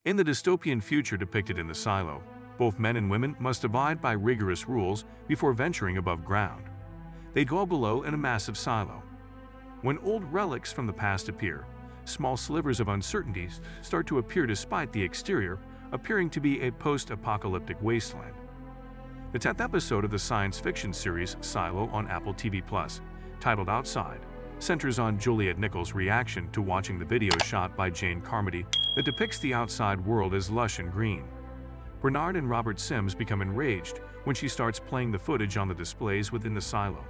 In the dystopian future depicted in the silo, both men and women must abide by rigorous rules before venturing above ground. They go below in a massive silo. When old relics from the past appear, small slivers of uncertainties start to appear despite the exterior appearing to be a post-apocalyptic wasteland. The 10th episode of the science fiction series Silo on Apple TV+, titled Outside, centers on Juliet Nichols' reaction to watching the video shot by Jane Carmody that depicts the outside world as lush and green. Bernard and Robert Sims become enraged when she starts playing the footage on the displays within the silo.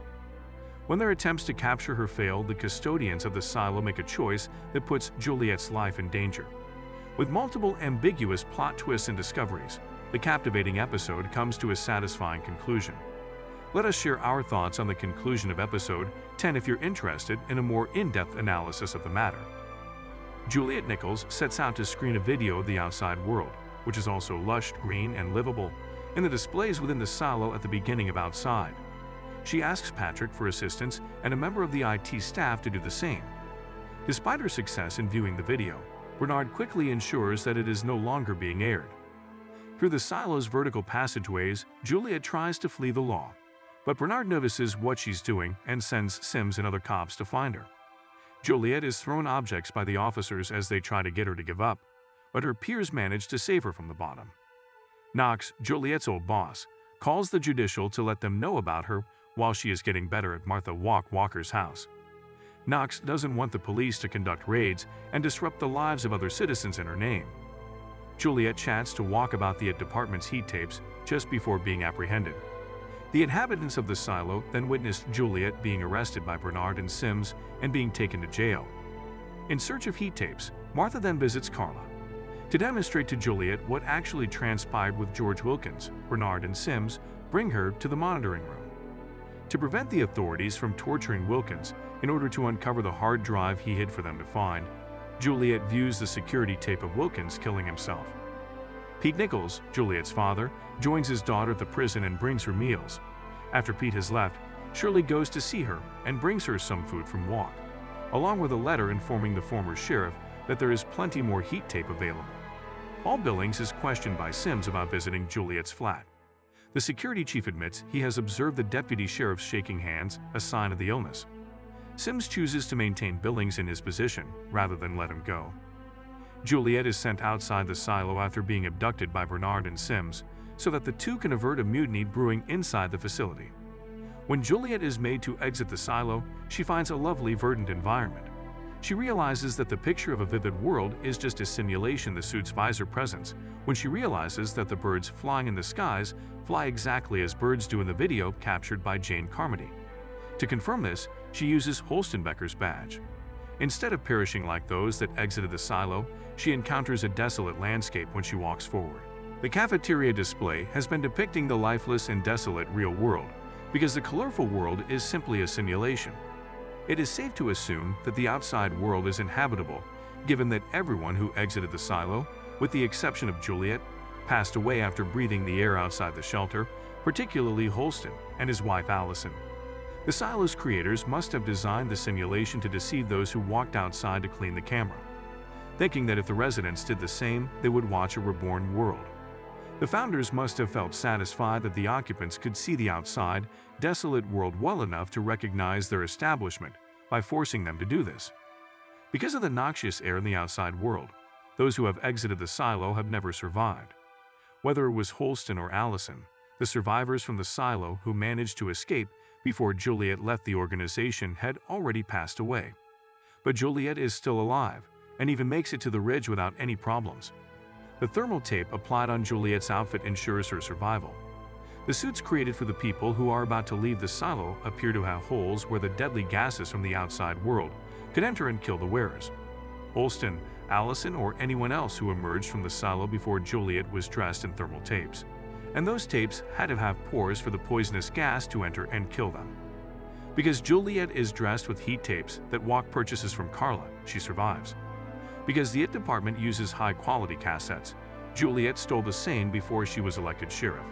When their attempts to capture her fail, the custodians of the silo make a choice that puts Juliet's life in danger. With multiple ambiguous plot twists and discoveries, the captivating episode comes to a satisfying conclusion. Let us share our thoughts on the conclusion of episode 10 if you're interested in a more in-depth analysis of the matter. Juliet Nichols sets out to screen a video of the outside world, which is also lush, green, and livable, in the displays within the silo at the beginning of Outside. She asks Patrick for assistance and a member of the IT staff to do the same. Despite her success in viewing the video, Bernard quickly ensures that it is no longer being aired. Through the silo's vertical passageways, Juliet tries to flee the law, but Bernard notices what she's doing and sends Sims and other cops to find her. Juliet is thrown objects by the officers as they try to get her to give up, but her peers manage to save her from the bottom. Knox, Juliet's old boss, calls the judicial to let them know about her while she is getting better at Martha Walker's house. Knox doesn't want the police to conduct raids and disrupt the lives of other citizens in her name. Juliet chats to Walk about the department's heat tapes just before being apprehended. The inhabitants of the silo then witnessed Juliet being arrested by Bernard and Sims and being taken to jail. In search of heat tapes, Martha then visits Carla. To demonstrate to Juliet what actually transpired with George Wilkins, Bernard and Sims bring her to the monitoring room. To prevent the authorities from torturing Wilkins in order to uncover the hard drive he hid for them to find, Juliet views the security tape of Wilkins killing himself. Pete Nichols, Juliet's father, joins his daughter at the prison and brings her meals. After Pete has left, Shirley goes to see her and brings her some food from Walk, along with a letter informing the former sheriff that there is plenty more heat tape available. Paul Billings is questioned by Sims about visiting Juliet's flat. The security chief admits he has observed the deputy sheriff shaking hands, a sign of the illness. Sims chooses to maintain Billings in his position rather than let him go. Juliet is sent outside the silo after being abducted by Bernard and Sims so that the two can avert a mutiny brewing inside the facility. When Juliet is made to exit the silo, she finds a lovely verdant environment. She realizes that the picture of a vivid world is just a simulation the suit's visor presents when she realizes that the birds flying in the skies fly exactly as birds do in the video captured by Jane Carmody. To confirm this, she uses Holstenbecker's badge. Instead of perishing like those that exited the silo, she encounters a desolate landscape when she walks forward. The cafeteria display has been depicting the lifeless and desolate real world because the colorful world is simply a simulation. It is safe to assume that the outside world is inhabitable, given that everyone who exited the silo, with the exception of Juliet, passed away after breathing the air outside the shelter, particularly Holston and his wife Allison. The silo's creators must have designed the simulation to deceive those who walked outside to clean the camera, thinking that if the residents did the same, they would watch a reborn world. The founders must have felt satisfied that the occupants could see the outside, desolate world well enough to recognize their establishment by forcing them to do this. Because of the noxious air in the outside world, those who have exited the silo have never survived. Whether it was Holston or Allison, the survivors from the silo who managed to escape before Juliet left the organization had already passed away. But Juliet is still alive and even makes it to the ridge without any problems. The thermal tape applied on Juliet's outfit ensures her survival. The suits created for the people who are about to leave the silo appear to have holes where the deadly gases from the outside world could enter and kill the wearers. Holston, Allison, or anyone else who emerged from the silo before Juliet was dressed in thermal tapes, and those tapes had to have pores for the poisonous gas to enter and kill them. Because Juliet is dressed with heat tapes that Walk purchases from Carla, she survives. Because the IT department uses high-quality cassettes, Juliet stole the same before she was elected sheriff.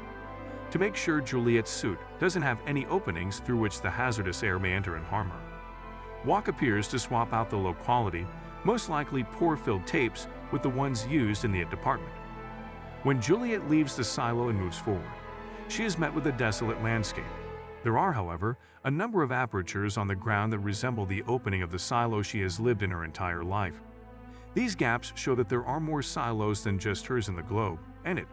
To make sure Juliet's suit doesn't have any openings through which the hazardous air may enter and harm her, Walk appears to swap out the low-quality, most likely pore-filled tapes with the ones used in the department. When Juliet leaves the silo and moves forward, she is met with a desolate landscape. There are, however, a number of apertures on the ground that resemble the opening of the silo she has lived in her entire life. These gaps show that there are more silos than just hers in the globe, and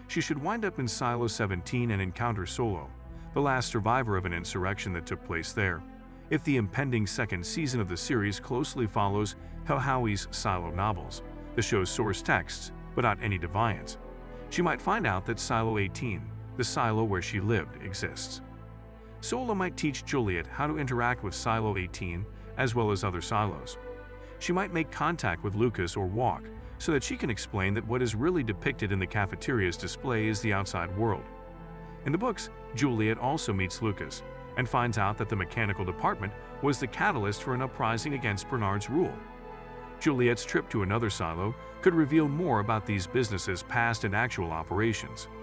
she should wind up in Silo 17 and encounter Solo, the last survivor of an insurrection that took place there. If the impending second season of the series closely follows Howie's Silo novels, the show's source texts, but not any deviance, she might find out that Silo 18, the silo where she lived, exists. Solo might teach Juliet how to interact with Silo 18 as well as other silos. She might make contact with Lucas or Walk so that she can explain that what is really depicted in the cafeteria's display is the outside world. In the books, Juliet also meets Lucas and finds out that the mechanical department was the catalyst for an uprising against Bernard's rule. Juliet's trip to another silo could reveal more about these businesses' past and actual operations.